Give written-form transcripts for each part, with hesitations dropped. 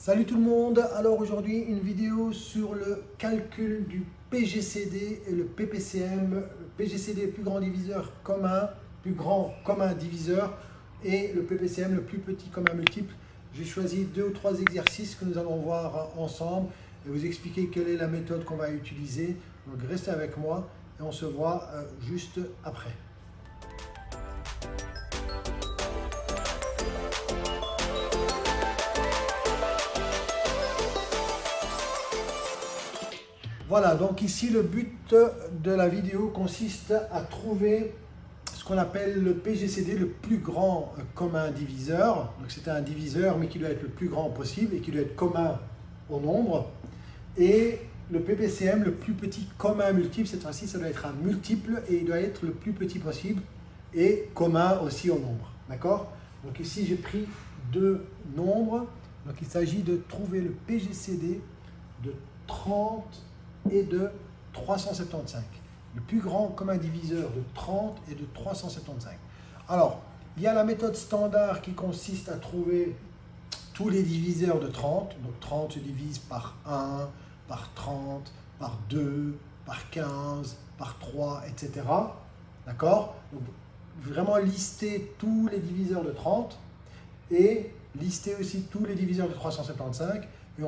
Salut tout le monde, alors aujourd'hui une vidéo sur le calcul du PGCD et le PPCM. Le PGCD, le plus grand diviseur commun, plus grand commun diviseur, et le PPCM, le plus petit commun multiple. J'ai choisi 2 ou 3 exercices que nous allons voir ensemble et vous expliquer quelle est la méthode qu'on va utiliser. Donc restez avec moi et on se voit juste après. Voilà, donc ici le but de la vidéo consiste à trouver ce qu'on appelle le PGCD, le plus grand commun diviseur. Donc c'est un diviseur mais qui doit être le plus grand possible et qui doit être commun au nombre. Et le PPCM, le plus petit commun multiple, cette fois-ci ça doit être un multiple et il doit être le plus petit possible et commun aussi au nombre. D'accord? Donc ici j'ai pris 2 nombres. Donc il s'agit de trouver le PGCD de 30 et de 375. Le plus grand commun diviseur de 30 et de 375. Alors, il y a la méthode standard qui consiste à trouver tous les diviseurs de 30. Donc 30 se divise par 1, par 30, par 2, par 15, par 3, etc. D'accord? Donc, vraiment lister tous les diviseurs de 30 et lister aussi tous les diviseurs de 375. Et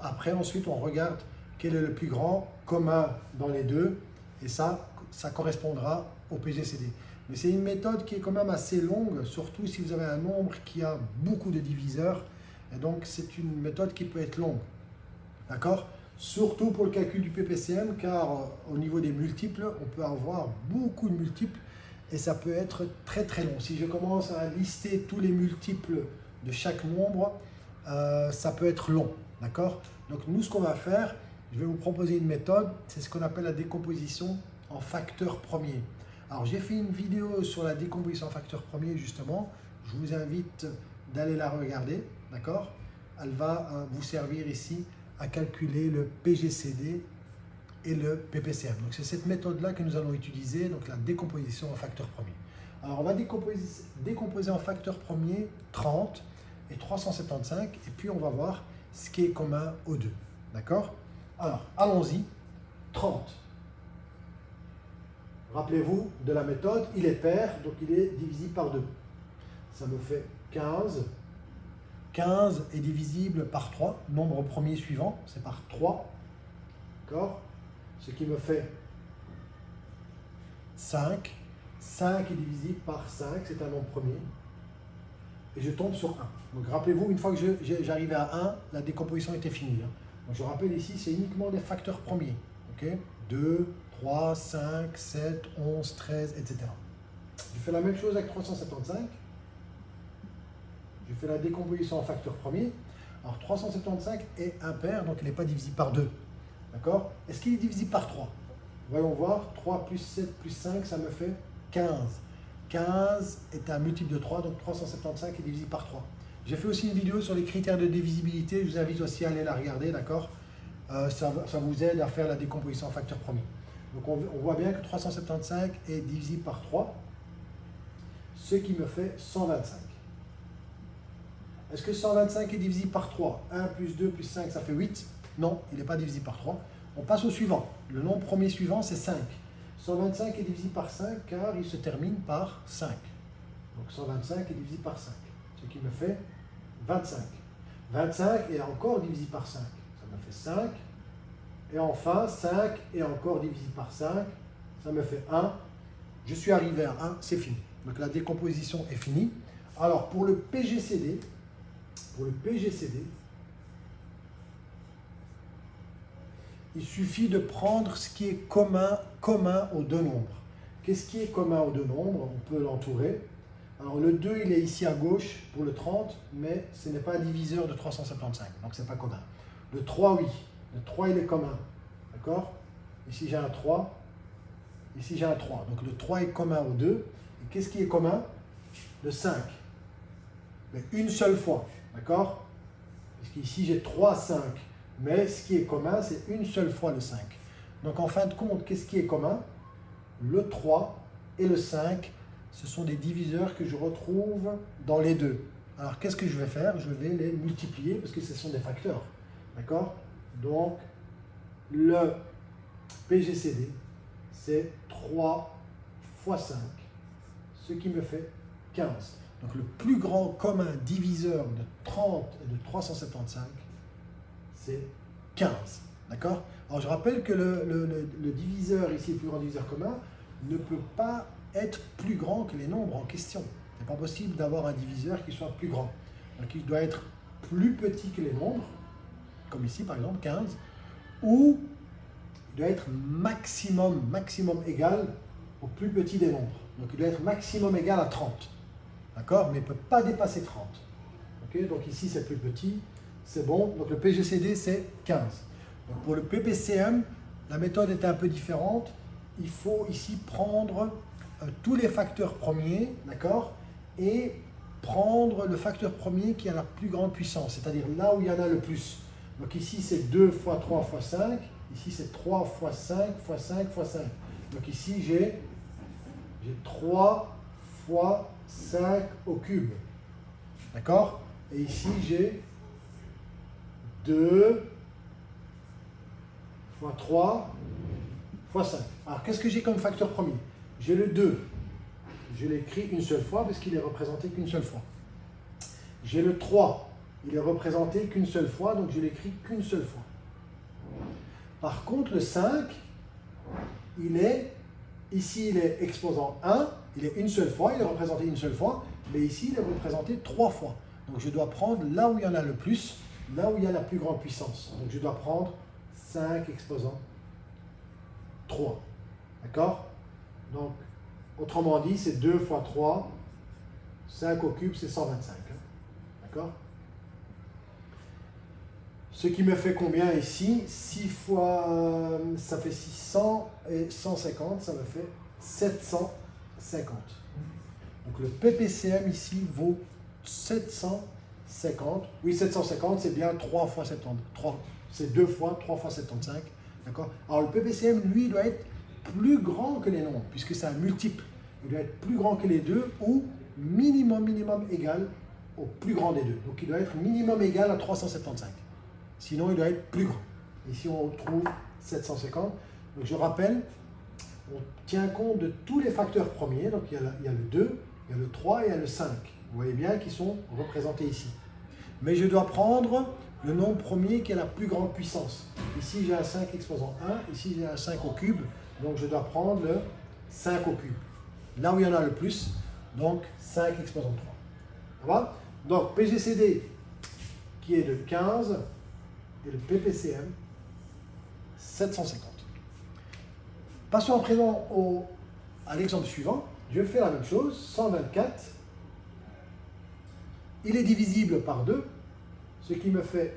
après, ensuite, on regarde quel est le plus grand commun dans les deux, et ça correspondra au PGCD. Mais c'est une méthode qui est quand même assez longue, surtout si vous avez un nombre qui a beaucoup de diviseurs, et donc c'est une méthode qui peut être longue. D'accord? Surtout pour le calcul du PPCM, car au niveau des multiples, on peut avoir beaucoup de multiples, et ça peut être très très long. Si je commence à lister tous les multiples de chaque nombre, ça peut être long. D'accord? Donc nous, ce qu'on va faire, je vais vous proposer une méthode, c'est ce qu'on appelle la décomposition en facteurs premiers. Alors j'ai fait une vidéo sur la décomposition en facteurs premiers justement, je vous invite d'aller la regarder, d'accord? Elle va vous servir ici à calculer le PGCD et le PPCM. Donc c'est cette méthode-là que nous allons utiliser, donc la décomposition en facteurs premiers. Alors on va décomposer en facteurs premiers 30 et 375, et puis on va voir ce qui est commun aux deux, d'accord? Alors, allons-y. 30. Rappelez-vous de la méthode, il est pair, donc il est divisible par 2. Ça me fait 15. 15 est divisible par 3. Nombre premier suivant, c'est par 3. D'accord? Ce qui me fait 5. 5 est divisible par 5, c'est un nombre premier. Et je tombe sur 1. Donc rappelez-vous, une fois que j'arrive à 1, la décomposition était finie. Donc je rappelle ici, c'est uniquement des facteurs premiers. Okay? 2, 3, 5, 7, 11, 13, etc. Je fais la même chose avec 375. Je fais la décomposition en facteurs premiers. Alors 375 est impair, donc il n'est pas divisible par 2. D'accord? Est-ce qu'il est divisible par 3? Voyons voir. 3 plus 7 plus 5, ça me fait 15. 15 est un multiple de 3, donc 375 est divisible par 3. J'ai fait aussi une vidéo sur les critères de divisibilité, je vous invite aussi à aller la regarder, d'accord? Ça vous aide à faire la décomposition en facteurs premiers. Donc on voit bien que 375 est divisible par 3, ce qui me fait 125. Est-ce que 125 est divisible par 3? 1 plus 2 plus 5, ça fait 8. Non, il n'est pas divisible par 3. On passe au suivant. Le nombre premier suivant, c'est 5. 125 est divisible par 5 car il se termine par 5. Donc 125 est divisible par 5, ce qui me fait 25. 25 est encore divisible par 5, ça me fait 5. Et enfin, 5 est encore divisible par 5, ça me fait 1. Je suis arrivé à 1, c'est fini. Donc la décomposition est finie. Alors pour le PGCD, il suffit de prendre ce qui est commun aux deux nombres. Qu'est-ce qui est commun aux deux nombres? On peut l'entourer. Alors le 2, il est ici à gauche pour le 30, mais ce n'est pas un diviseur de 375, donc ce n'est pas commun. Le 3, oui. Le 3, il est commun. D'accord? Ici, j'ai un 3. Ici, j'ai un 3. Donc le 3 est commun aux deux. Et qu'est-ce qui est commun? Le 5. Mais une seule fois. D'accord? Parce qu'ici, j'ai 3, 5. Mais ce qui est commun, c'est une seule fois le 5. Donc en fin de compte, qu'est-ce qui est commun? Le 3 et le 5. Ce sont des diviseurs que je retrouve dans les deux. Alors, qu'est-ce que je vais faire? Je vais les multiplier parce que ce sont des facteurs. D'accord? Donc, le PGCD, c'est 3 fois 5, ce qui me fait 15. Donc, le plus grand commun diviseur de 30 et de 375, c'est 15. D'accord? Alors, je rappelle que le diviseur, ici, le plus grand diviseur commun, ne peut pas être plus grand que les nombres en question. Il n'est pas possible d'avoir un diviseur qui soit plus grand. Donc, il doit être plus petit que les nombres, comme ici, par exemple, 15, ou il doit être maximum égal au plus petit des nombres. Donc, il doit être maximum égal à 30. D'accord? Mais il ne peut pas dépasser 30. Okay? Donc, ici, c'est plus petit. C'est bon. Donc, le PGCD, c'est 15. Donc, pour le PPCM, la méthode est un peu différente. Il faut ici prendre tous les facteurs premiers, d'accord? Et prendre le facteur premier qui a la plus grande puissance, c'est-à-dire là où il y en a le plus. Donc ici, c'est 2 fois 3 fois 5. Ici, c'est 3 fois 5 fois 5 fois 5. Donc ici, j'ai 3 fois 5 au cube. D'accord? Et ici, j'ai 2 fois 3 fois 5. Alors, qu'est-ce que j'ai comme facteur premier? J'ai le 2. Je l'écris une seule fois parce qu'il est représenté qu'une seule fois. J'ai le 3. Il est représenté qu'une seule fois, donc je l'écris qu'une seule fois. Par contre, le 5, ici, il est exposant 1. Il est une seule fois, il est représenté une seule fois. Mais ici, il est représenté 3 fois. Donc, je dois prendre là où il y en a le plus, là où il y a la plus grande puissance. Donc, je dois prendre 5 exposant 3. D'accord? Donc, autrement dit, c'est 2 fois 3, 5 au cube, c'est 125. Hein? D'accord? Ce qui me fait combien ici? 6 fois, ça fait 600 et 150, ça me fait 750. Donc le PPCM ici vaut 750. Oui, 750, c'est bien 3 fois 70. C'est 2 fois 3 fois 75. D'accord? Alors le PPCM, lui, doit être plus grand que les nombres, puisque c'est un multiple. Il doit être plus grand que les deux ou minimum égal au plus grand des deux. Donc il doit être minimum égal à 375. Sinon, il doit être plus grand. Ici, on trouve 750. Donc je rappelle, on tient compte de tous les facteurs premiers. Donc il y a le 2, il y a le 3 et il y a le 5. Vous voyez bien qu'ils sont représentés ici. Mais je dois prendre le nombre premier qui a la plus grande puissance. Ici, j'ai un 5 exposant 1. Ici, j'ai un 5 au cube. Donc, je dois prendre le 5 au cube. Là où il y en a le plus, donc 5 exposant 3. Ça va? Donc, PGCD qui est de 15 et le PPCM 750. Passons à présent à l'exemple suivant. Je fais la même chose. 124. Il est divisible par 2, ce qui me fait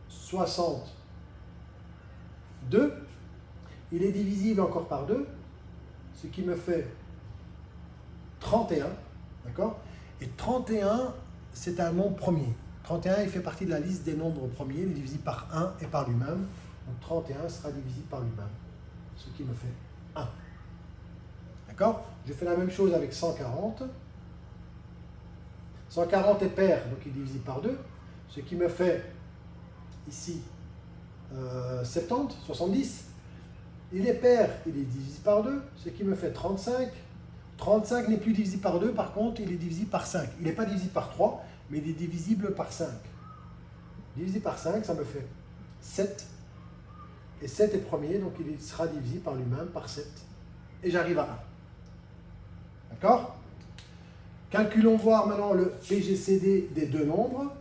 62. Il est divisible encore par 2, ce qui me fait 31. D'accord? Et 31, c'est un nombre premier. 31, il fait partie de la liste des nombres premiers. Il est divisible par 1 et par lui-même. Donc 31 sera divisible par lui-même, ce qui me fait 1. D'accord? Je fais la même chose avec 140. 140 est pair, donc il est divisible par 2, ce qui me fait ici 70, 70. Il est pair, il est divisible par 2, ce qui me fait 35. 35 n'est plus divisible par 2, par contre, il est divisible par 5. Il n'est pas divisible par 3, mais il est divisible par 5. Divisé par 5, ça me fait 7. Et 7 est premier, donc il sera divisible par lui-même, par 7. Et j'arrive à 1. D'accord? Calculons voir maintenant le PGCD des deux nombres.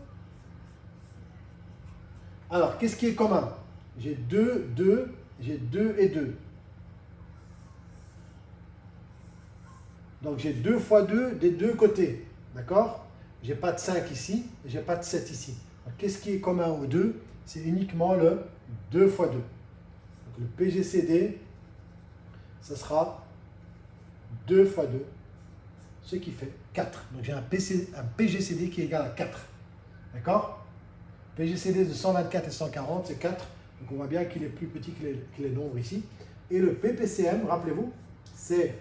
Alors, qu'est-ce qui est commun? J'ai 2, 2, j'ai 2 et 2. Donc, j'ai 2 fois 2 des deux côtés. D'accord? J'ai pas de 5 ici, et j'ai pas de 7 ici. Qu'est-ce qui est commun aux deux? C'est uniquement le 2 fois 2. Donc, le PGCD, ce sera 2 fois 2, ce qui fait 4. Donc j'ai un PGCD qui est égal à 4. D'accord? PGCD de 124 et 140, c'est 4. Donc on voit bien qu'il est plus petit que les nombres ici. Et le PPCM, rappelez-vous, c'est,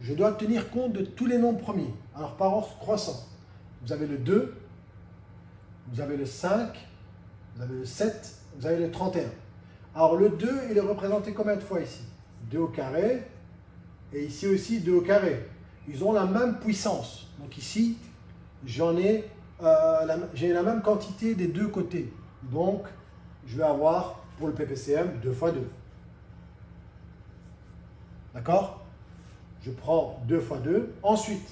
je dois tenir compte de tous les nombres premiers. Alors par ordre croissant. vous avez le 2, vous avez le 5, vous avez le 7, vous avez le 31. Alors le 2, il est représenté combien de fois ici? 2 au carré, et ici aussi 2 au carré. Ils ont la même puissance. Donc ici, j'ai la même quantité des deux côtés. Donc, je vais avoir pour le PPCM 2 fois 2. D'accord? Je prends 2 fois 2. Ensuite,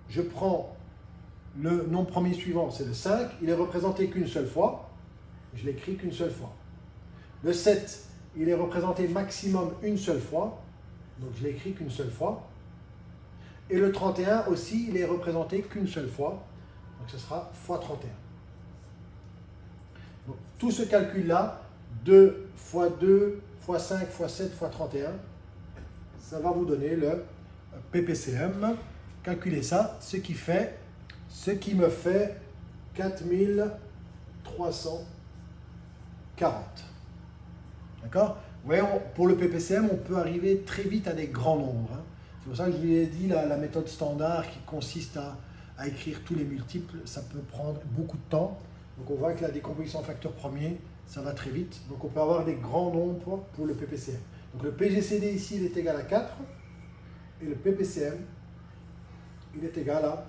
je prends le nombre premier suivant, c'est le 5. Il est représenté qu'une seule fois. Je l'écris qu'une seule fois. Le 7, il est représenté maximum une seule fois. Donc, je l'écris qu'une seule fois. Et le 31 aussi, il est représenté qu'une seule fois. Donc, ce sera fois 31. Donc, tout ce calcul-là, 2 fois 2 fois 5 fois 7 fois 31, ça va vous donner le PPCM. Calculez ça, ce qui me fait 4340. D'accord? Vous voyez, pour le PPCM, on peut arriver très vite à des grands nombres. Hein. C'est pour ça que je vous ai dit, la méthode standard qui consiste à écrire tous les multiples, ça peut prendre beaucoup de temps. Donc on voit que la décomposition en facteur premier, ça va très vite. Donc on peut avoir des grands nombres pour le PPCM. Donc le PGCD ici, il est égal à 4. Et le PPCM, il est égal à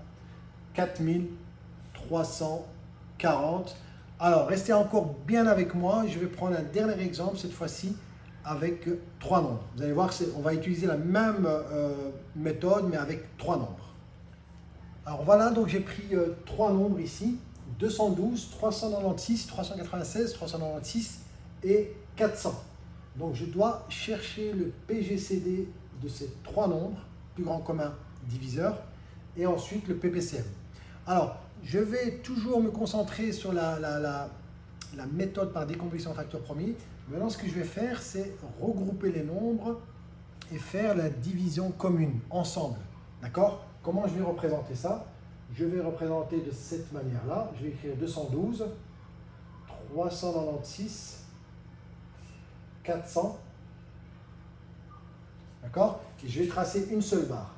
4340. Alors, restez encore bien avec moi. Je vais prendre un dernier exemple, cette fois-ci, avec 3 nombres. Vous allez voir, on va utiliser la même méthode, mais avec 3 nombres. Alors voilà, donc j'ai pris 3 nombres ici. 212, 396, 396, 396 et 400. Donc je dois chercher le PGCD de ces 3 nombres, plus grand commun diviseur, et ensuite le PPCM. Alors, je vais toujours me concentrer sur la méthode par décomposition en facteur premier. Maintenant, ce que je vais faire, c'est regrouper les nombres et faire la division commune, ensemble. D'accord? Comment je vais représenter ça? Je vais représenter de cette manière-là. Je vais écrire 212, 396, 400. D'accord? Et je vais tracer une seule barre.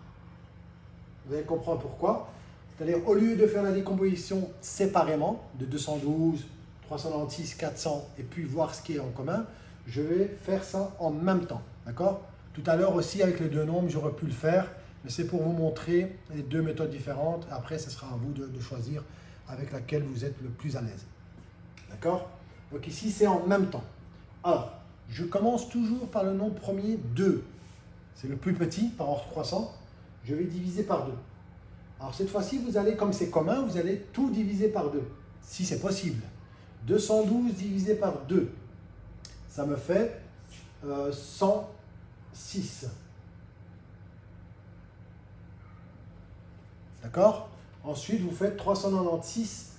Vous allez comprendre pourquoi. C'est-à-dire, au lieu de faire la décomposition séparément, de 212, 396, 400, et puis voir ce qui est en commun, je vais faire ça en même temps. D'accord? Tout à l'heure aussi, avec les deux nombres, j'aurais pu le faire, mais c'est pour vous montrer les deux méthodes différentes. Après, ce sera à vous de choisir avec laquelle vous êtes le plus à l'aise. D'accord? Donc ici, c'est en même temps. Alors, je commence toujours par le nombre premier, 2. C'est le plus petit par ordre croissant. Je vais diviser par 2. Alors cette fois-ci, vous allez, comme c'est commun, vous allez tout diviser par 2, si c'est possible. 212 divisé par 2, ça me fait 106. D'accord? Ensuite, vous faites 396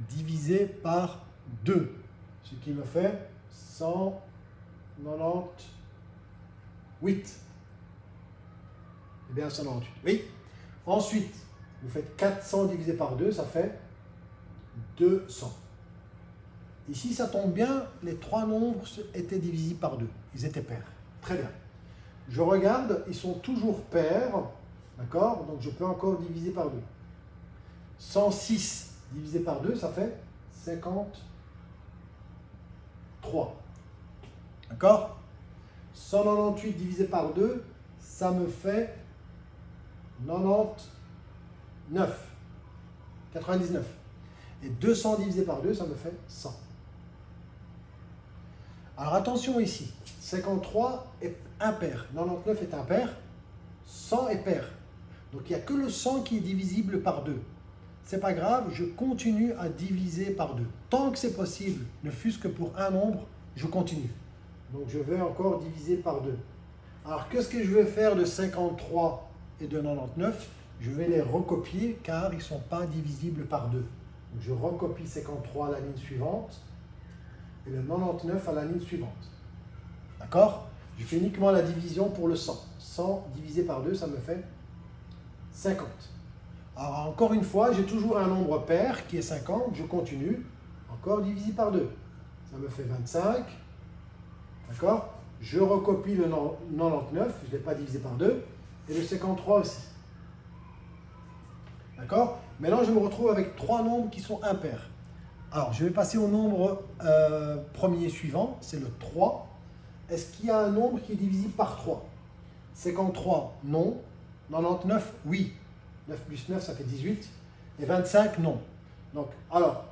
divisé par 2, ce qui me fait 198. Eh bien, 198. Oui. Ensuite, vous faites 400 divisé par 2, ça fait 200. Ici, ça tombe bien, les 3 nombres étaient divisibles par 2. Ils étaient pairs. Très bien. Je regarde, ils sont toujours pairs. D'accord? Donc, je peux encore diviser par 2. 106 divisé par 2, ça fait 53. D'accord? 198 divisé par 2, ça me fait 99. Et 200 divisé par 2, ça me fait 100. Alors attention ici, 53 est impair, 99 est impair, 100 est pair. Donc il n'y a que le 100 qui est divisible par 2. C'est pas grave, je continue à diviser par 2. Tant que c'est possible, ne fût-ce que pour un nombre, je continue. Donc je vais encore diviser par 2. Alors qu'est-ce que je vais faire de 53 et de 99? Je vais les recopier car ils ne sont pas divisibles par 2. Donc je recopie 53 à la ligne suivante et le 99 à la ligne suivante. D'accord? Je fais uniquement la division pour le 100. 100 divisé par 2, ça me fait 50. Alors encore une fois, j'ai toujours un nombre pair qui est 50. Je continue. Encore divisé par 2. Ça me fait 25. D'accord? Je recopie le 99. Je ne l'ai pas divisé par 2. Et le 53 aussi. D'accord? Maintenant, je me retrouve avec 3 nombres qui sont impairs. Alors, je vais passer au nombre premier suivant, c'est le 3. Est-ce qu'il y a un nombre qui est divisible par 3? 53, non. 99, oui. 9 plus 9, ça fait 18. Et 25, non. Donc, alors,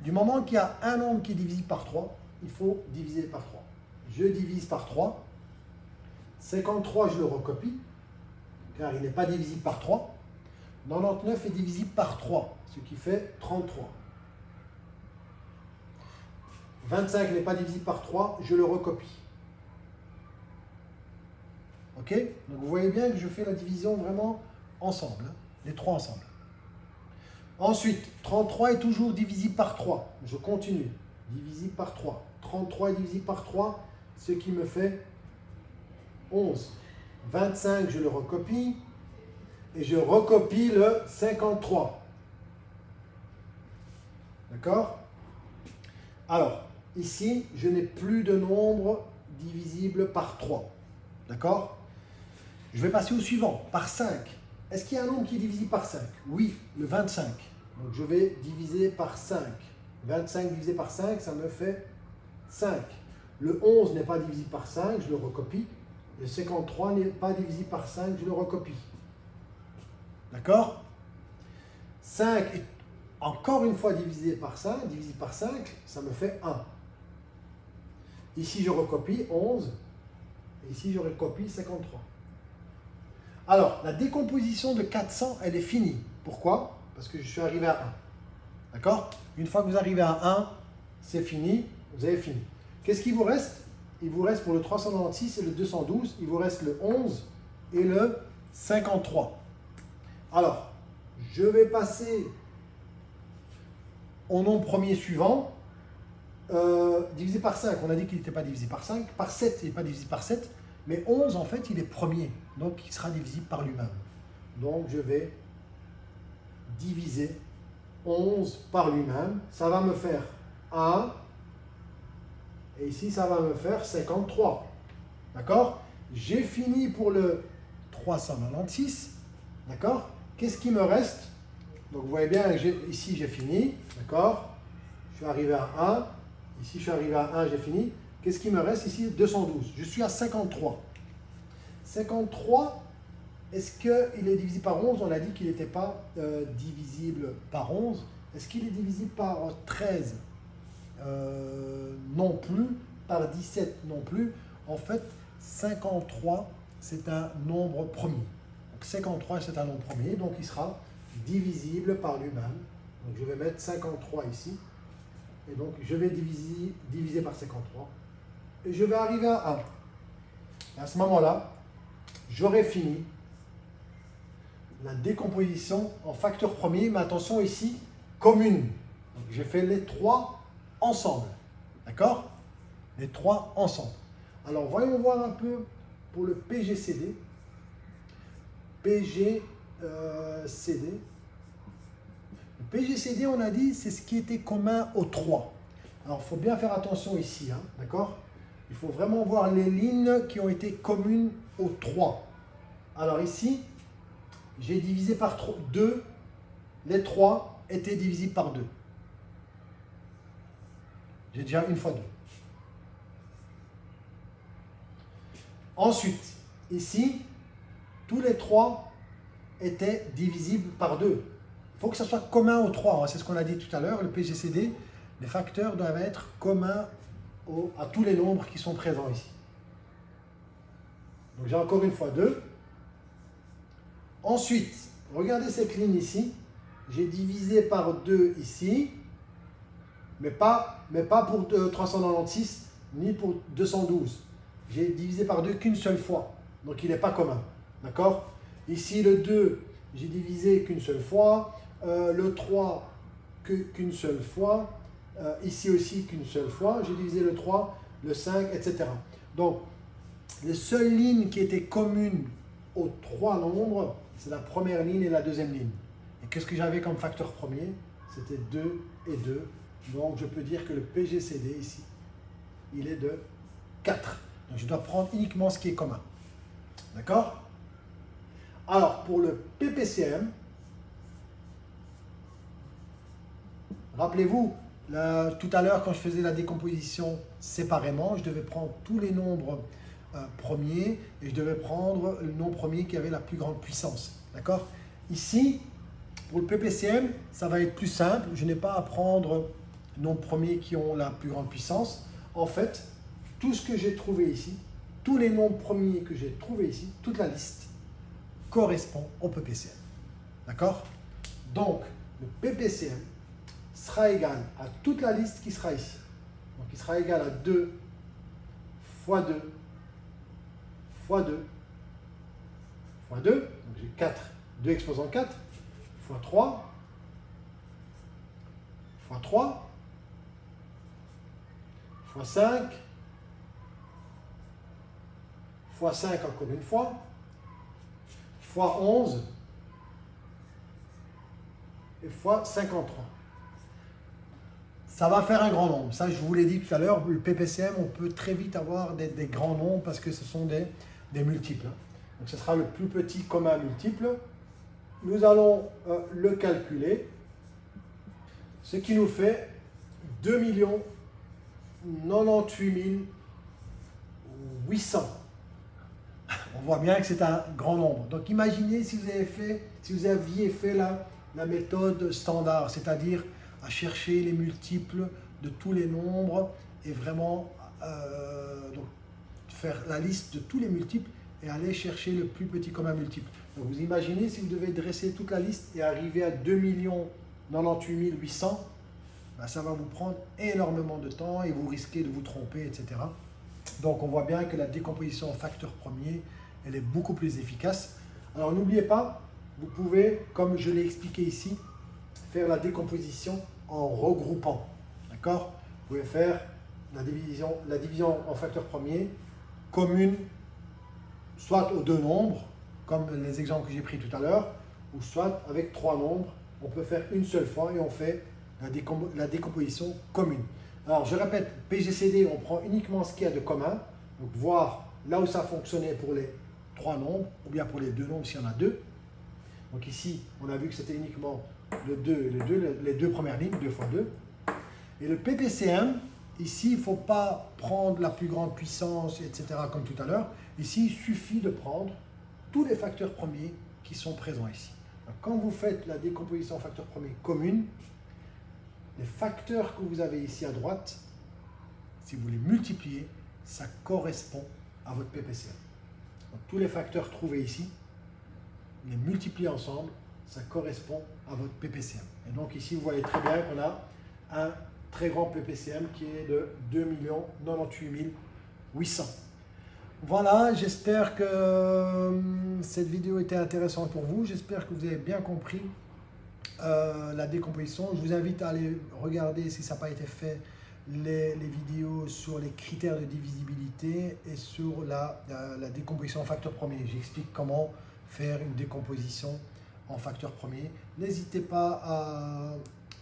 du moment qu'il y a un nombre qui est divisible par 3, il faut diviser par 3. Je divise par 3. 53, je le recopie, car il n'est pas divisible par 3. 99 est divisible par 3, ce qui fait 33. 25 n'est pas divisible par 3, je le recopie. Ok? Donc vous voyez bien que je fais la division vraiment ensemble, hein, les 3 ensemble. Ensuite, 33 est toujours divisible par 3. Je continue. Divisible par 3. 33 est divisible par 3, ce qui me fait 11. 25, je le recopie. Et je recopie le 53. D'accord? Alors, ici, je n'ai plus de nombre divisible par 3. D'accord? Je vais passer au suivant, par 5. Est-ce qu'il y a un nombre qui est divisible par 5? Oui, le 25. Donc, je vais diviser par 5. 25 divisé par 5, ça me fait 5. Le 11 n'est pas divisible par 5, je le recopie. Le 53 n'est pas divisible par 5, je le recopie. D'accord? 5 est encore une fois divisé par 5, ça me fait 1. Ici, je recopie 11. Et ici, je recopie 53. Alors, la décomposition de 400, elle est finie. Pourquoi? Parce que je suis arrivé à 1. D'accord? Une fois que vous arrivez à 1, c'est fini, vous avez fini. Qu'est-ce qu'il vous reste? Il vous reste pour le 396 et le 212, il vous reste le 11 et le 53. Alors, je vais passer au nombre premier suivant, divisé par 5. On a dit qu'il n'était pas divisé par 5. Par 7, il n'est pas divisé par 7. Mais 11, en fait, il est premier. Donc, il sera divisible par lui-même. Donc, je vais diviser 11 par lui-même. Ça va me faire 1. Et ici, ça va me faire 53. D'accord? J'ai fini pour le 396. D'accord? Qu'est-ce qui me reste? Donc, vous voyez bien, ici, j'ai fini. D'accord? Je suis arrivé à 1. Ici, je suis arrivé à 1, j'ai fini. Qu'est-ce qui me reste ici? 212. Je suis à 53. 53, est-ce qu'il est divisible par 11? On a dit qu'il n'était pas divisible par 11. Est-ce qu'il est divisible par 13? Non plus. Par 17 non plus. En fait, 53, c'est un nombre premier. Donc 53, c'est un nombre premier. Donc il sera divisible par lui-même. Donc je vais mettre 53 ici. Et donc je vais diviser par 53. Et je vais arriver à 1. À ce moment-là, j'aurai fini la décomposition en facteur premier. Mais attention ici, commune. Donc j'ai fait les 3 ensemble. D'accord? Les 3 ensemble. Alors voyons voir un peu pour le PGCD. PGCD. Le PGCD, on a dit, c'est ce qui était commun aux 3. Alors, il faut bien faire attention ici, hein, d'accord? Il faut vraiment voir les lignes qui ont été communes aux 3. Alors ici, j'ai divisé par 2. Les 3 étaient divisibles par 2. J'ai déjà une fois 2. Ensuite, ici, tous les 3 étaient divisibles par 2. Il faut que ça soit commun aux 3. C'est ce qu'on a dit tout à l'heure, le PGCD. Les facteurs doivent être communs à tous les nombres qui sont présents ici. Donc j'ai encore une fois 2. Ensuite, regardez cette ligne ici. J'ai divisé par 2 ici, mais pas pour 396 ni pour 212. J'ai divisé par 2 qu'une seule fois. Donc il n'est pas commun. D'accord? Ici le 2, j'ai divisé qu'une seule fois. Le 3, qu'une seule fois. Ici aussi qu'une seule fois. J'ai divisé le 3, le 5, etc. Donc, les seules lignes qui étaient communes aux 3 nombres, c'est la première ligne et la deuxième ligne. Et qu'est-ce que j'avais comme facteur premier? C'était 2 et 2. Donc, je peux dire que le PGCD ici, il est de 4. Donc, je dois prendre uniquement ce qui est commun. D'accord? Alors, pour le PPCM, Rappelez-vous, tout à l'heure, quand je faisais la décomposition séparément, je devais prendre tous les nombres premiers et je devais prendre le nombre premier qui avait la plus grande puissance. D'accord? Ici, pour le PPCM, ça va être plus simple. Je n'ai pas à prendre les nombres premiers qui ont la plus grande puissance. En fait, tout ce que j'ai trouvé ici, tous les nombres premiers que j'ai trouvés ici, toute la liste, correspond au PPCM. D'accord? Donc, le PPCM sera égal à toute la liste qui sera ici. Donc, il sera égal à 2 fois 2 fois 2 fois 2. Donc, j'ai 4, 2 exposant 4 fois 3 fois 3 fois 5 fois 5 encore une fois fois 11 et fois 53. Ça va faire un grand nombre. Ça, je vous l'ai dit tout à l'heure, le PPCM, on peut très vite avoir des grands nombres parce que ce sont des multiples. Donc, ce sera le plus petit commun multiple. Nous allons le calculer, ce qui nous fait 2 98 800. On voit bien que c'est un grand nombre. Donc, imaginez si vous aviez fait la méthode standard, c'est-à-dire à chercher les multiples de tous les nombres et vraiment donc, faire la liste de tous les multiples et aller chercher le plus petit commun multiple. Donc vous imaginez si vous devez dresser toute la liste et arriver à 2 98 800, ben ça va vous prendre énormément de temps et vous risquez de vous tromper, etc. Donc on voit bien que la décomposition en facteur premier, elle est beaucoup plus efficace. Alors n'oubliez pas, vous pouvez, comme je l'ai expliqué ici, faire la décomposition en regroupant. D'accord? Vous pouvez faire la division en facteur premier commune soit aux deux nombres, comme les exemples que j'ai pris tout à l'heure, ou soit avec 3 nombres. On peut faire une seule fois et on fait la décomposition commune. Alors je répète, PGCD, on prend uniquement ce qu'il y a de commun, donc voir là où ça fonctionnait pour les 3 nombres, ou bien pour les 2 nombres s'il y en a 2. Donc ici, on a vu que c'était uniquement le 2 et le 2, les 2 premières lignes, 2 fois 2. Et le PPCM, ici, il ne faut pas prendre la plus grande puissance, etc. comme tout à l'heure. Ici, il suffit de prendre tous les facteurs premiers qui sont présents ici. Donc, quand vous faites la décomposition en facteurs premiers commune, les facteurs que vous avez ici à droite, si vous les multipliez, ça correspond à votre PPCM. Donc, tous les facteurs trouvés ici, les multiplier ensemble, ça correspond à votre PPCM. Et donc ici, vous voyez très bien qu'on a un très grand PPCM qui est de 2 98 800. Voilà, j'espère que cette vidéo était intéressante pour vous. J'espère que vous avez bien compris la décomposition. Je vous invite à aller regarder, si ça n'a pas été fait, les vidéos sur les critères de divisibilité et sur la décomposition en facteur premier. J'explique comment faire une décomposition en facteur premier. N'hésitez pas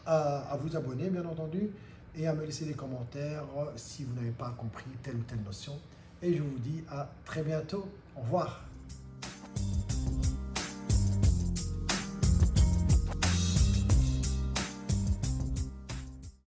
à vous abonner, bien entendu, et à me laisser des commentaires si vous n'avez pas compris telle ou telle notion. Et je vous dis à très bientôt. Au revoir.